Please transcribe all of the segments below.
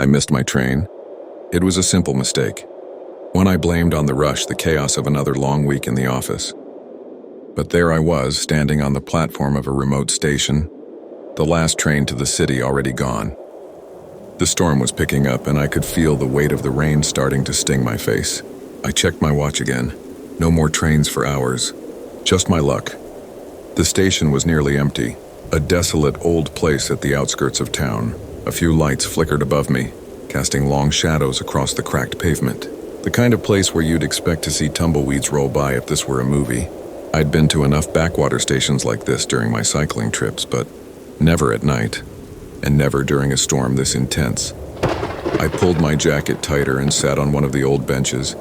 I missed my train. It was a simple mistake. One I blamed on the rush, the chaos of another long week in the office. But there I was, standing on the platform of a remote station, the last train to the city already gone. The storm was picking up, and I could feel the weight of the rain starting to sting my face. I checked my watch again. No more trains for hours. Just my luck. The station was nearly empty, a desolate old place at the outskirts of town. A few lights flickered above me, casting long shadows across the cracked pavement. The kind of place where you'd expect to see tumbleweeds roll by if this were a movie. I'd been to enough backwater stations like this during my cycling trips, but never at night, and never during a storm this intense. I pulled my jacket tighter and sat on one of the old benches,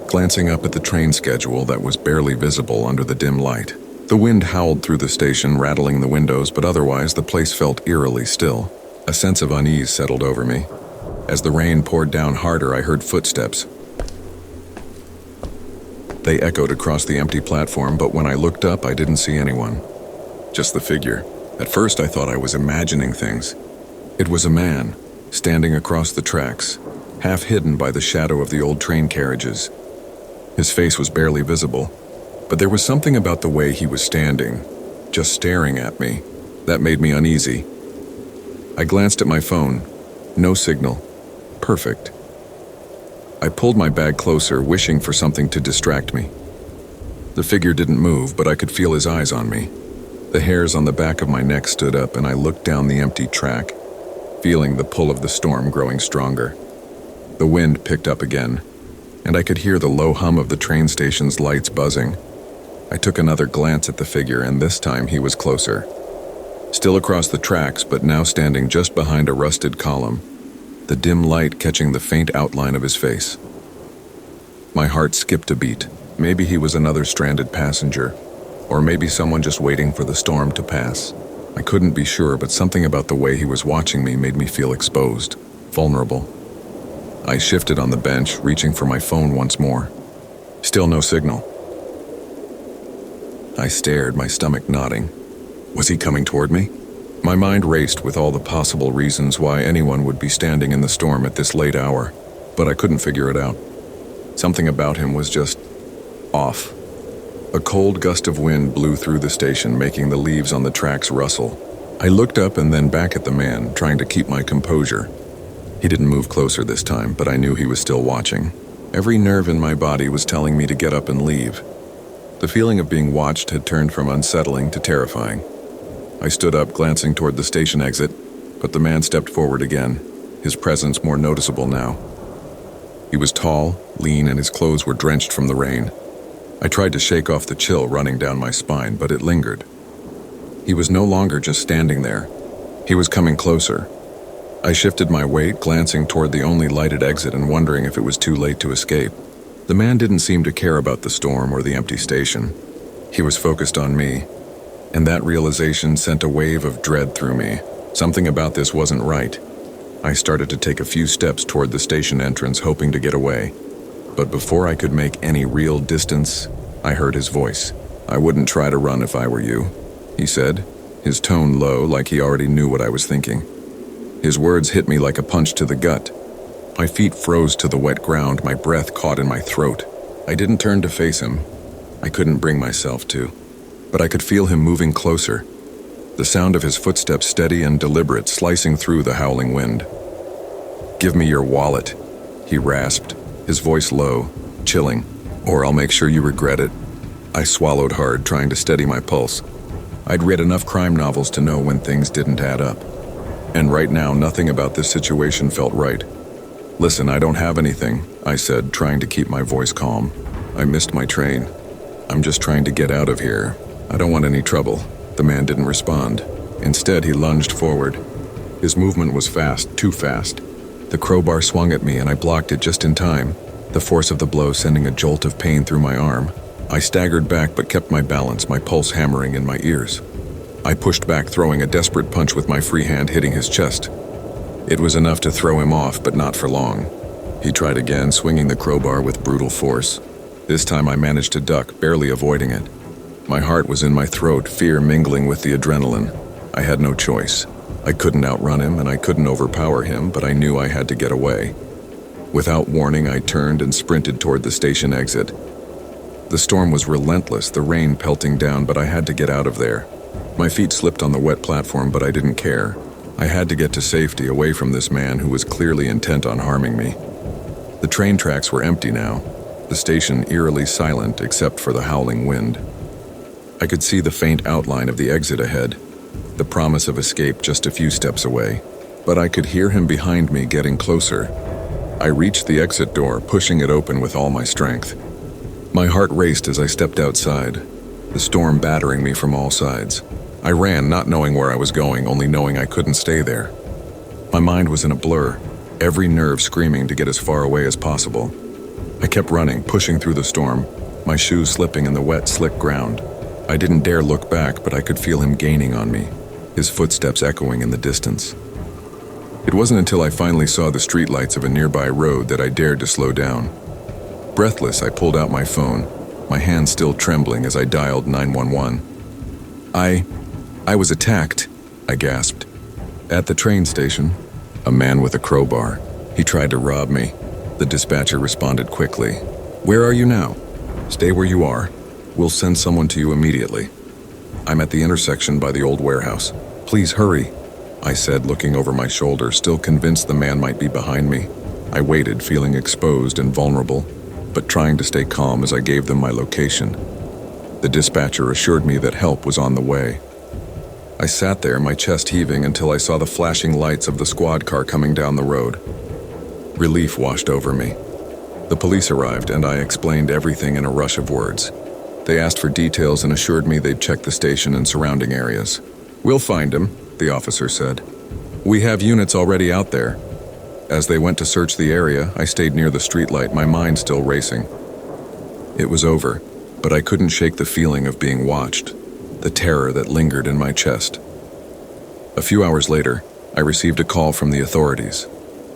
glancing up at the train schedule that was barely visible under the dim light. The wind howled through the station, rattling the windows, but otherwise the place felt eerily still. A sense of unease settled over me. As the rain poured down harder, I heard footsteps. They echoed across the empty platform, but when I looked up, I didn't see anyone. Just the figure. At first, I thought I was imagining things. It was a man, standing across the tracks, half hidden by the shadow of the old train carriages. His face was barely visible, but there was something about the way he was standing, just staring at me, that made me uneasy. I glanced at my phone. No signal. Perfect. I pulled my bag closer, wishing for something to distract me. The figure didn't move, but I could feel his eyes on me. The hairs on the back of my neck stood up, and I looked down the empty track, feeling the pull of the storm growing stronger. The wind picked up again, and I could hear the low hum of the train station's lights buzzing. I took another glance at the figure, and this time he was closer. Still across the tracks, but now standing just behind a rusted column, the dim light catching the faint outline of his face. My heart skipped a beat. Maybe he was another stranded passenger, or maybe someone just waiting for the storm to pass. I couldn't be sure, but something about the way he was watching me made me feel exposed, vulnerable. I shifted on the bench, reaching for my phone once more. Still no signal. I stared, my stomach knotting. Was he coming toward me? My mind raced with all the possible reasons why anyone would be standing in the storm at this late hour, but I couldn't figure it out. Something about him was just off. A cold gust of wind blew through the station, making the leaves on the tracks rustle. I looked up and then back at the man, trying to keep my composure. He didn't move closer this time, but I knew he was still watching. Every nerve in my body was telling me to get up and leave. The feeling of being watched had turned from unsettling to terrifying. I stood up, glancing toward the station exit, but the man stepped forward again, his presence more noticeable now. He was tall, lean, and his clothes were drenched from the rain. I tried to shake off the chill running down my spine, but it lingered. He was no longer just standing there. He was coming closer. I shifted my weight, glancing toward the only lighted exit and wondering if it was too late to escape. The man didn't seem to care about the storm or the empty station. He was focused on me, and that realization sent a wave of dread through me. Something about this wasn't right. I started to take a few steps toward the station entrance, hoping to get away. But before I could make any real distance, I heard his voice. "I wouldn't try to run if I were you," he said, his tone low, like he already knew what I was thinking. His words hit me like a punch to the gut. My feet froze to the wet ground, my breath caught in my throat. I didn't turn to face him. I couldn't bring myself to. But I could feel him moving closer, the sound of his footsteps steady and deliberate, slicing through the howling wind. "Give me your wallet," he rasped, his voice low, chilling, "or I'll make sure you regret it." I swallowed hard, trying to steady my pulse. I'd read enough crime novels to know when things didn't add up. And right now, nothing about this situation felt right. "Listen, I don't have anything," I said, trying to keep my voice calm. "I missed my train. I'm just trying to get out of here. I don't want any trouble." The man didn't respond. Instead, he lunged forward. His movement was fast, too fast. The crowbar swung at me, and I blocked it just in time, the force of the blow sending a jolt of pain through my arm. I staggered back but kept my balance, my pulse hammering in my ears. I pushed back, throwing a desperate punch with my free hand hitting his chest. It was enough to throw him off, but not for long. He tried again, swinging the crowbar with brutal force. This time I managed to duck, barely avoiding it. My heart was in my throat, fear mingling with the adrenaline. I had no choice. I couldn't outrun him and I couldn't overpower him, but I knew I had to get away. Without warning, I turned and sprinted toward the station exit. The storm was relentless, the rain pelting down, but I had to get out of there. My feet slipped on the wet platform, but I didn't care. I had to get to safety, away from this man who was clearly intent on harming me. The train tracks were empty now, the station eerily silent except for the howling wind. I could see the faint outline of the exit ahead, the promise of escape just a few steps away, but I could hear him behind me getting closer. I reached the exit door, pushing it open with all my strength. My heart raced as I stepped outside, the storm battering me from all sides. I ran, not knowing where I was going, only knowing I couldn't stay there. My mind was in a blur, every nerve screaming to get as far away as possible. I kept running, pushing through the storm, my shoes slipping in the wet, slick ground. I didn't dare look back, but I could feel him gaining on me, his footsteps echoing in the distance. It wasn't until I finally saw the streetlights of a nearby road that I dared to slow down. Breathless, I pulled out my phone, my hand still trembling as I dialed 911. I was attacked, I gasped. At the train station, a man with a crowbar. He tried to rob me. The dispatcher responded quickly. Where are you now? Stay where you are. We'll send someone to you immediately. I'm at the intersection by the old warehouse. Please hurry, I said, looking over my shoulder, still convinced the man might be behind me. I waited, feeling exposed and vulnerable, but trying to stay calm as I gave them my location. The dispatcher assured me that help was on the way. I sat there, my chest heaving, until I saw the flashing lights of the squad car coming down the road. Relief washed over me. The police arrived, and I explained everything in a rush of words. They asked for details and assured me they'd check the station and surrounding areas. We'll find him, the officer said. We have units already out there. As they went to search the area, I stayed near the streetlight, my mind still racing. It was over, but I couldn't shake the feeling of being watched, the terror that lingered in my chest. A few hours later, I received a call from the authorities.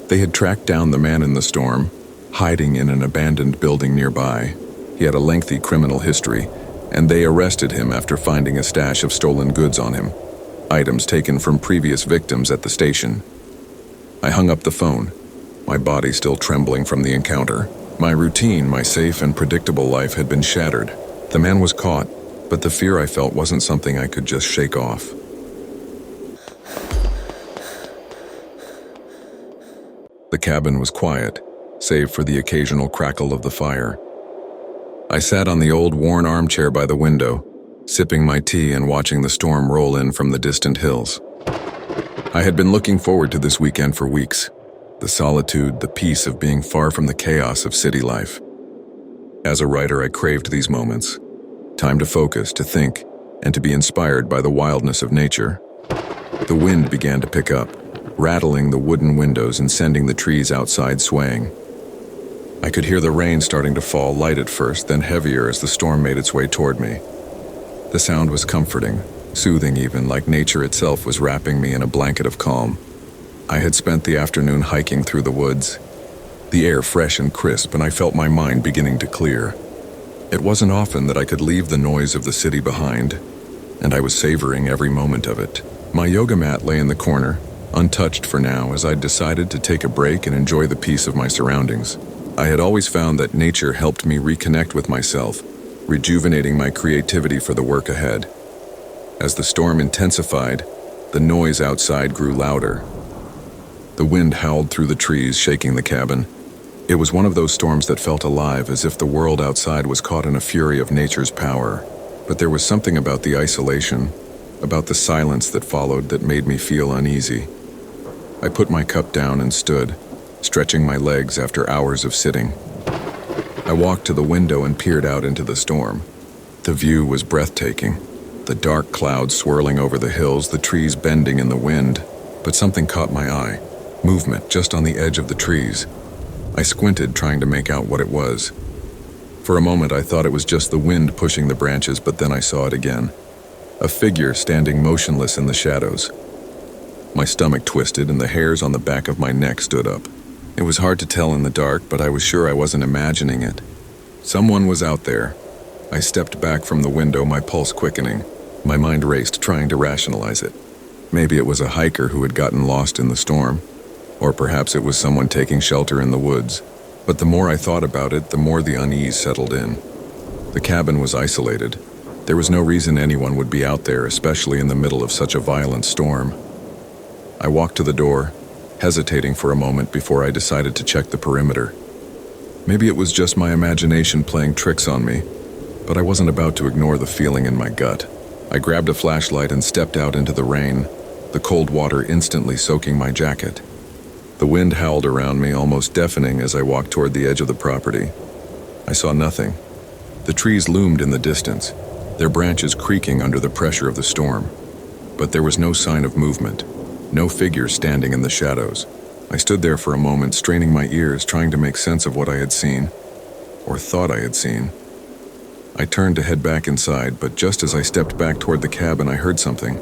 They had tracked down the man in the storm, hiding in an abandoned building nearby. He had a lengthy criminal history, and they arrested him after finding a stash of stolen goods on him, items taken from previous victims at the station. I hung up the phone, my body still trembling from the encounter. My routine, my safe and predictable life had been shattered. The man was caught, but the fear I felt wasn't something I could just shake off. The cabin was quiet, save for the occasional crackle of the fire. I sat on the old worn armchair by the window, sipping my tea and watching the storm roll in from the distant hills. I had been looking forward to this weekend for weeks. The solitude, the peace of being far from the chaos of city life. As a writer, I craved these moments. Time to focus, to think, and to be inspired by the wildness of nature. The wind began to pick up, rattling the wooden windows and sending the trees outside swaying. I could hear the rain starting to fall, light at first, then heavier as the storm made its way toward me. The sound was comforting, soothing even, like nature itself was wrapping me in a blanket of calm. I had spent the afternoon hiking through the woods, the air fresh and crisp, and I felt my mind beginning to clear. It wasn't often that I could leave the noise of the city behind, and I was savoring every moment of it. My yoga mat lay in the corner, untouched for now, as I decided to take a break and enjoy the peace of my surroundings. I had always found that nature helped me reconnect with myself, rejuvenating my creativity for the work ahead. As the storm intensified, the noise outside grew louder. The wind howled through the trees, shaking the cabin. It was one of those storms that felt alive, as if the world outside was caught in a fury of nature's power. But there was something about the isolation, about the silence that followed, that made me feel uneasy. I put my cup down and stood, stretching my legs after hours of sitting. I walked to the window and peered out into the storm. The view was breathtaking. The dark clouds swirling over the hills, the trees bending in the wind. But something caught my eye. Movement just on the edge of the trees. I squinted, trying to make out what it was. For a moment, I thought it was just the wind pushing the branches, but then I saw it again. A figure standing motionless in the shadows. My stomach twisted and the hairs on the back of my neck stood up. It was hard to tell in the dark, but I was sure I wasn't imagining it. Someone was out there. I stepped back from the window, my pulse quickening. My mind raced, trying to rationalize it. Maybe it was a hiker who had gotten lost in the storm, or perhaps it was someone taking shelter in the woods. But the more I thought about it, the more the unease settled in. The cabin was isolated. There was no reason anyone would be out there, especially in the middle of such a violent storm. I walked to the door, hesitating for a moment before I decided to check the perimeter. Maybe it was just my imagination playing tricks on me, but I wasn't about to ignore the feeling in my gut. I grabbed a flashlight and stepped out into the rain, the cold water instantly soaking my jacket. The wind howled around me, almost deafening as I walked toward the edge of the property. I saw nothing. The trees loomed in the distance, their branches creaking under the pressure of the storm. But there was no sign of movement, no figure standing in the shadows. I stood there for a moment, straining my ears, trying to make sense of what I had seen, or thought I had seen. I turned to head back inside, but just as I stepped back toward the cabin, I heard something.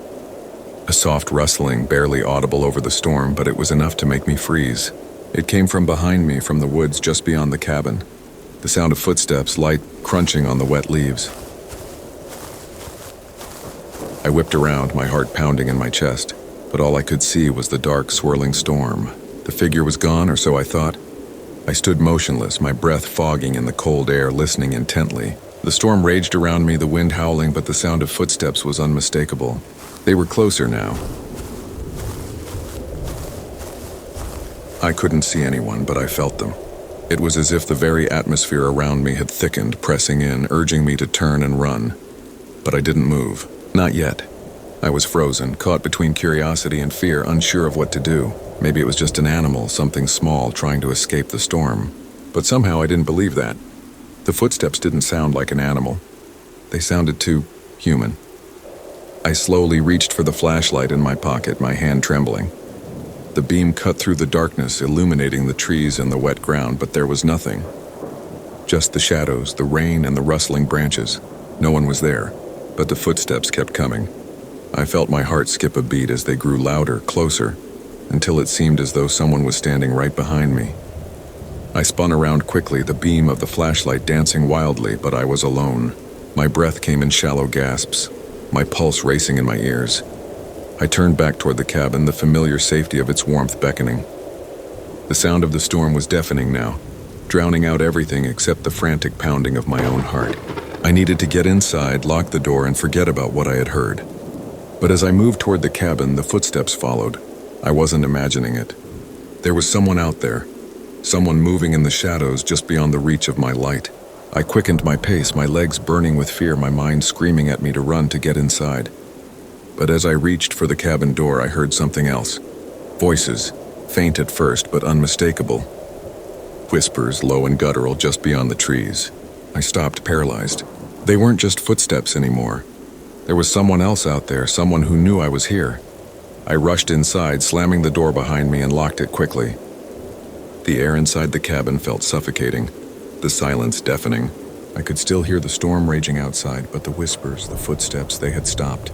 A soft rustling, barely audible over the storm, but it was enough to make me freeze. It came from behind me, from the woods just beyond the cabin. The sound of footsteps, light crunching on the wet leaves. I whipped around, my heart pounding in my chest, but all I could see was the dark, swirling storm. The figure was gone, or so I thought. I stood motionless, my breath fogging in the cold air, listening intently. The storm raged around me, the wind howling, but the sound of footsteps was unmistakable. They were closer now. I couldn't see anyone, but I felt them. It was as if the very atmosphere around me had thickened, pressing in, urging me to turn and run. But I didn't move. Not yet. I was frozen, caught between curiosity and fear, unsure of what to do. Maybe it was just an animal, something small, trying to escape the storm. But somehow I didn't believe that. The footsteps didn't sound like an animal. They sounded too human. I slowly reached for the flashlight in my pocket, my hand trembling. The beam cut through the darkness, illuminating the trees and the wet ground, but there was nothing. Just the shadows, the rain, and the rustling branches. No one was there, but the footsteps kept coming. I felt my heart skip a beat as they grew louder, closer, until it seemed as though someone was standing right behind me. I spun around quickly, the beam of the flashlight dancing wildly, but I was alone. My breath came in shallow gasps, my pulse racing in my ears. I turned back toward the cabin, the familiar safety of its warmth beckoning. The sound of the storm was deafening now, drowning out everything except the frantic pounding of my own heart. I needed to get inside, lock the door, and forget about what I had heard. But as I moved toward the cabin, the footsteps followed. I wasn't imagining it. There was someone out there, someone moving in the shadows just beyond the reach of my light. I quickened my pace, my legs burning with fear, my mind screaming at me to run, to get inside. But as I reached for the cabin door, I heard something else. Voices, faint at first but unmistakable. Whispers, low and guttural, just beyond the trees. I stopped, paralyzed. They weren't just footsteps anymore. There was someone else out there, someone who knew I was here. I rushed inside, slamming the door behind me, and locked it quickly. The air inside the cabin felt suffocating, the silence deafening. I could still hear the storm raging outside, but the whispers, the footsteps, they had stopped.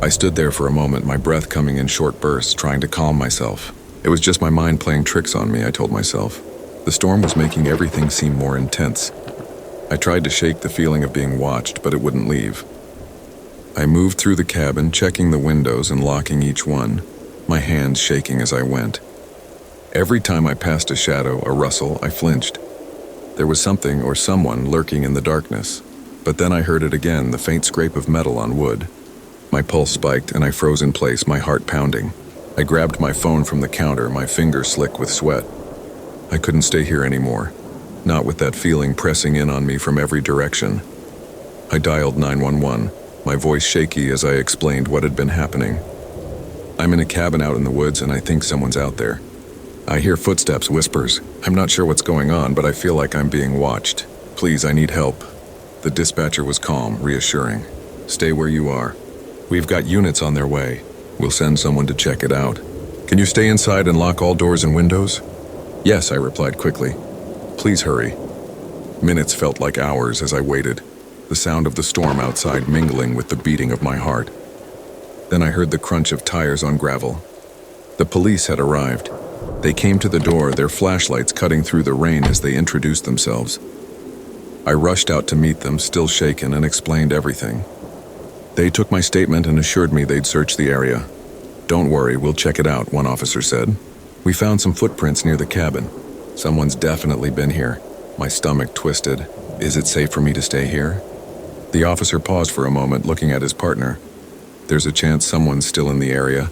I stood there for a moment, my breath coming in short bursts, trying to calm myself. It was just my mind playing tricks on me, I told myself. The storm was making everything seem more intense. I tried to shake the feeling of being watched, but it wouldn't leave. I moved through the cabin, checking the windows and locking each one, my hands shaking as I went. Every time I passed a shadow, a rustle, I flinched. There was something or someone lurking in the darkness. But then I heard it again, the faint scrape of metal on wood. My pulse spiked and I froze in place, my heart pounding. I grabbed my phone from the counter, my fingers slick with sweat. I couldn't stay here anymore, not with that feeling pressing in on me from every direction. I dialed 911, my voice shaky as I explained what had been happening. I'm in a cabin out in the woods and I think someone's out there. I hear footsteps, whispers. I'm not sure what's going on, but I feel like I'm being watched. Please, I need help. The dispatcher was calm, reassuring. Stay where you are. We've got units on their way. We'll send someone to check it out. Can you stay inside and lock all doors and windows? Yes, I replied quickly. Please hurry. Minutes felt like hours as I waited, the sound of the storm outside mingling with the beating of my heart. Then I heard the crunch of tires on gravel. The police had arrived. They came to the door, their flashlights cutting through the rain as they introduced themselves. I rushed out to meet them, still shaken, and explained everything. They took my statement and assured me they'd search the area. "Don't worry, we'll check it out," one officer said. We found some footprints near the cabin. Someone's definitely been here. My stomach twisted. Is it safe for me to stay here? The officer paused for a moment, looking at his partner. There's a chance someone's still in the area,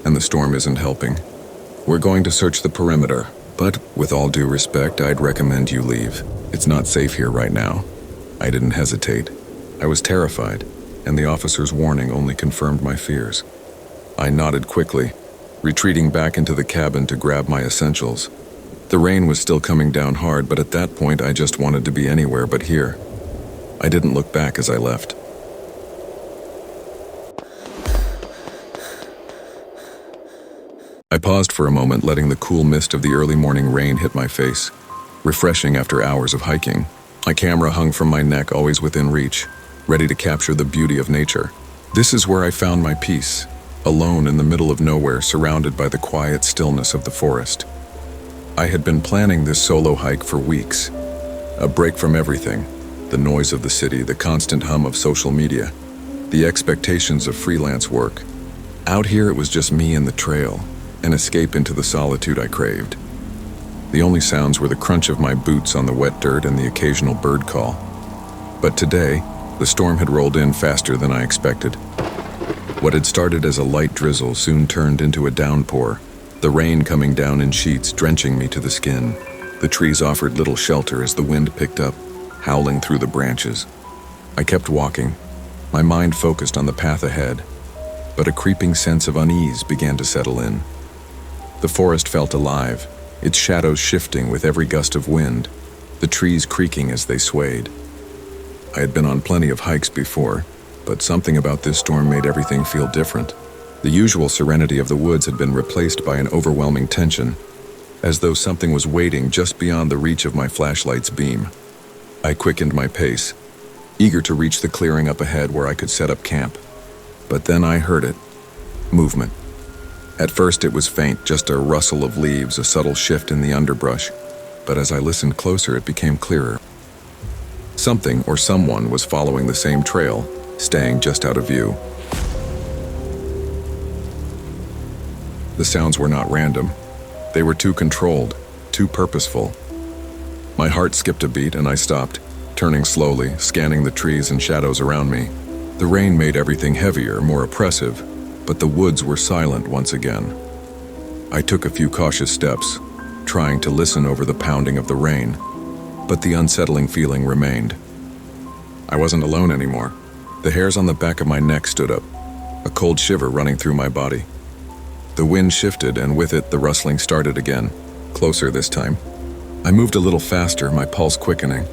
and the storm isn't helping. We're going to search the perimeter, but with all due respect, I'd recommend you leave. It's not safe here right now. I didn't hesitate. I was terrified, and the officer's warning only confirmed my fears. I nodded quickly, retreating back into the cabin to grab my essentials. The rain was still coming down hard, but at that point I just wanted to be anywhere but here. I didn't look back as I left. I paused for a moment, letting the cool mist of the early morning rain hit my face. Refreshing after hours of hiking. My camera hung from my neck, always within reach, ready to capture the beauty of nature. This is where I found my peace, alone in the middle of nowhere, surrounded by the quiet stillness of the forest. I had been planning this solo hike for weeks. A break from everything, the noise of the city, the constant hum of social media, the expectations of freelance work. Out here it was just me and the trail, an escape into the solitude I craved. The only sounds were the crunch of my boots on the wet dirt and the occasional bird call. But today, the storm had rolled in faster than I expected. What had started as a light drizzle soon turned into a downpour, the rain coming down in sheets, drenching me to the skin. The trees offered little shelter as the wind picked up, howling through the branches. I kept walking, my mind focused on the path ahead, but a creeping sense of unease began to settle in. The forest felt alive, its shadows shifting with every gust of wind, the trees creaking as they swayed. I had been on plenty of hikes before, but something about this storm made everything feel different. The usual serenity of the woods had been replaced by an overwhelming tension, as though something was waiting just beyond the reach of my flashlight's beam. I quickened my pace, eager to reach the clearing up ahead where I could set up camp. But then I heard it. Movement. At first it was faint, just a rustle of leaves, a subtle shift in the underbrush. But as I listened closer, it became clearer. Something or someone was following the same trail, staying just out of view. The sounds were not random. They were too controlled, too purposeful. My heart skipped a beat and I stopped, turning slowly, scanning the trees and shadows around me. The rain made everything heavier, more oppressive, but the woods were silent once again. I took a few cautious steps, trying to listen over the pounding of the rain, but the unsettling feeling remained. I wasn't alone anymore. The hairs on the back of my neck stood up, a cold shiver running through my body. The wind shifted, and with it the rustling started again, closer this time. I moved a little faster, my pulse quickening.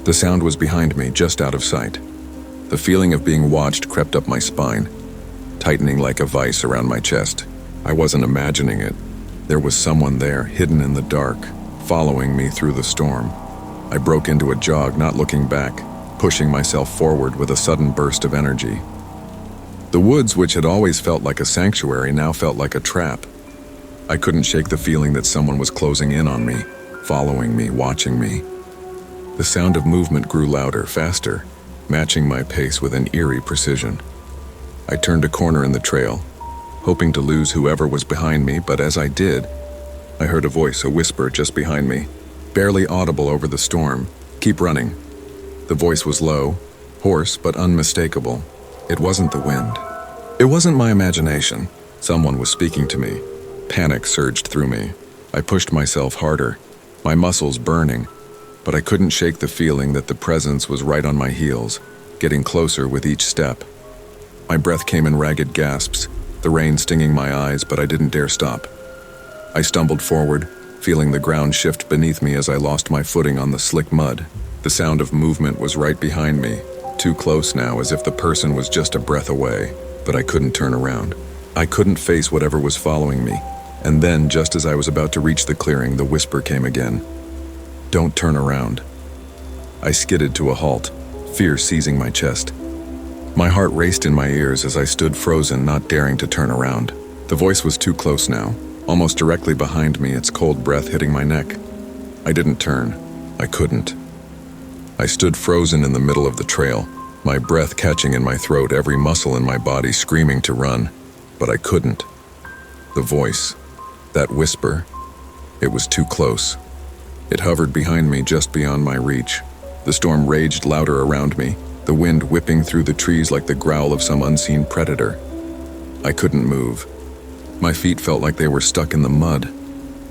The sound was behind me, just out of sight. The feeling of being watched crept up my spine, tightening like a vice around my chest. I wasn't imagining it. There was someone there, hidden in the dark, following me through the storm. I broke into a jog, not looking back, pushing myself forward with a sudden burst of energy. The woods, which had always felt like a sanctuary, now felt like a trap. I couldn't shake the feeling that someone was closing in on me, following me, watching me. The sound of movement grew louder, faster, matching my pace with an eerie precision. I turned a corner in the trail, hoping to lose whoever was behind me, but as I did, I heard a voice, a whisper just behind me, barely audible over the storm. "Keep running." The voice was low, hoarse, but unmistakable. It wasn't the wind. It wasn't my imagination. Someone was speaking to me. Panic surged through me. I pushed myself harder, my muscles burning, but I couldn't shake the feeling that the presence was right on my heels, getting closer with each step. My breath came in ragged gasps, the rain stinging my eyes, but I didn't dare stop. I stumbled forward, feeling the ground shift beneath me as I lost my footing on the slick mud. The sound of movement was right behind me, too close now, as if the person was just a breath away, but I couldn't turn around. I couldn't face whatever was following me, and then, just as I was about to reach the clearing, the whisper came again. "Don't turn around." I skidded to a halt, fear seizing my chest. My heart raced in my ears as I stood frozen, not daring to turn around. The voice was too close now, almost directly behind me, its cold breath hitting my neck. I didn't turn. I couldn't. I stood frozen in the middle of the trail, my breath catching in my throat, every muscle in my body screaming to run, but I couldn't. The voice, that whisper, it was too close. It hovered behind me just beyond my reach. The storm raged louder around me, the wind whipping through the trees like the growl of some unseen predator. I couldn't move. My feet felt like they were stuck in the mud,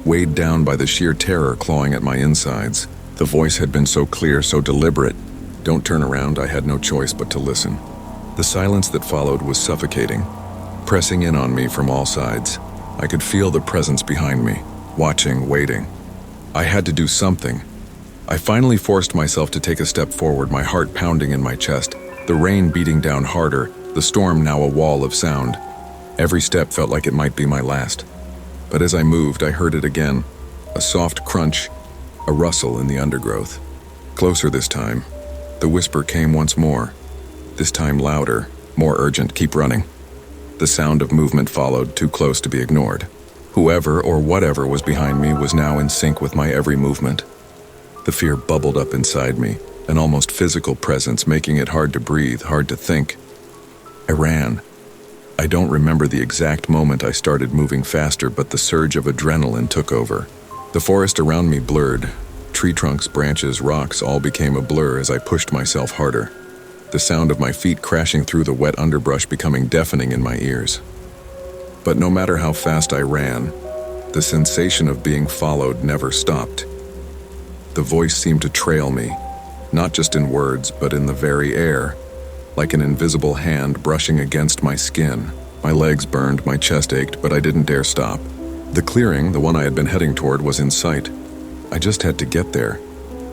weighed down by the sheer terror clawing at my insides. The voice had been so clear, so deliberate. Don't turn around, I had no choice but to listen. The silence that followed was suffocating, pressing in on me from all sides. I could feel the presence behind me, watching, waiting. I had to do something. I finally forced myself to take a step forward, my heart pounding in my chest, the rain beating down harder, the storm now a wall of sound. Every step felt like it might be my last. But as I moved, I heard it again, a soft crunch, a rustle in the undergrowth. Closer this time. The whisper came once more, this time louder, more urgent. Keep running. The sound of movement followed, too close to be ignored. Whoever or whatever was behind me was now in sync with my every movement. The fear bubbled up inside me, an almost physical presence making it hard to breathe, hard to think. I ran. I don't remember the exact moment I started moving faster, but the surge of adrenaline took over. The forest around me blurred. Tree trunks, branches, rocks all became a blur as I pushed myself harder. The sound of my feet crashing through the wet underbrush becoming deafening in my ears. But no matter how fast I ran, the sensation of being followed never stopped. The voice seemed to trail me, not just in words, but in the very air, like an invisible hand brushing against my skin. My legs burned, my chest ached, but I didn't dare stop. The clearing, the one I had been heading toward, was in sight. I just had to get there.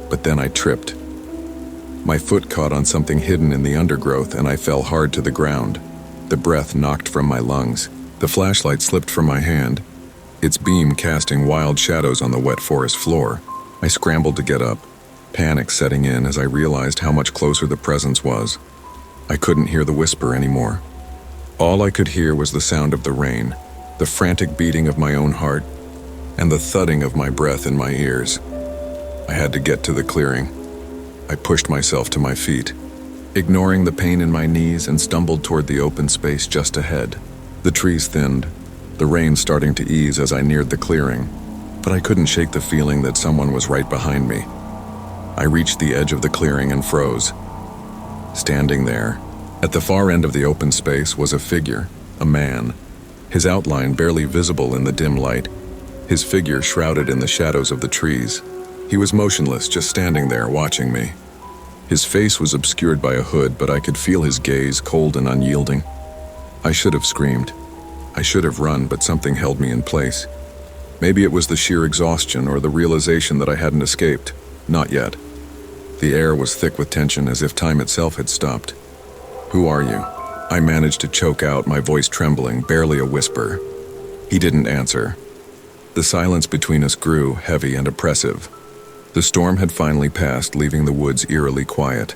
But then I tripped. My foot caught on something hidden in the undergrowth, and I fell hard to the ground. The breath knocked from my lungs. The flashlight slipped from my hand, its beam casting wild shadows on the wet forest floor. I scrambled to get up, panic setting in as I realized how much closer the presence was. I couldn't hear the whisper anymore. All I could hear was the sound of the rain, the frantic beating of my own heart, and the thudding of my breath in my ears. I had to get to the clearing. I pushed myself to my feet, ignoring the pain in my knees, and stumbled toward the open space just ahead. The trees thinned, the rain starting to ease as I neared the clearing, but I couldn't shake the feeling that someone was right behind me. I reached the edge of the clearing and froze. Standing there, at the far end of the open space, was a figure, a man, his outline barely visible in the dim light, his figure shrouded in the shadows of the trees. He was motionless, just standing there, watching me. His face was obscured by a hood, but I could feel his gaze, cold and unyielding. I should have screamed. I should have run, but something held me in place. Maybe it was the sheer exhaustion or the realization that I hadn't escaped. Not yet. The air was thick with tension, as if time itself had stopped. "Who are you?" I managed to choke out, my voice trembling, barely a whisper. He didn't answer. The silence between us grew, heavy and oppressive. The storm had finally passed, leaving the woods eerily quiet,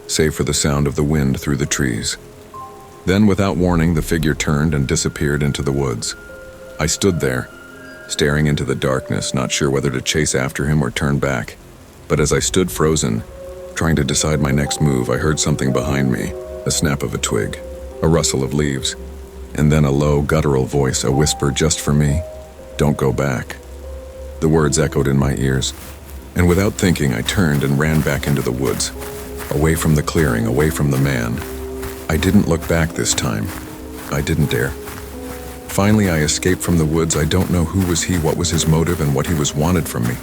save for the sound of the wind through the trees. Then, without warning, the figure turned and disappeared into the woods. I stood there, staring into the darkness, not sure whether to chase after him or turn back. But as I stood frozen, trying to decide my next move, I heard something behind me, a snap of a twig, a rustle of leaves, and then a low, guttural voice, a whisper just for me, "Don't go back." The words echoed in my ears, and without thinking, I turned and ran back into the woods, away from the clearing, away from the man. I didn't look back this time. I didn't dare. Finally, I escaped from the woods. I don't know who was he, what was his motive, and what he was wanted from me.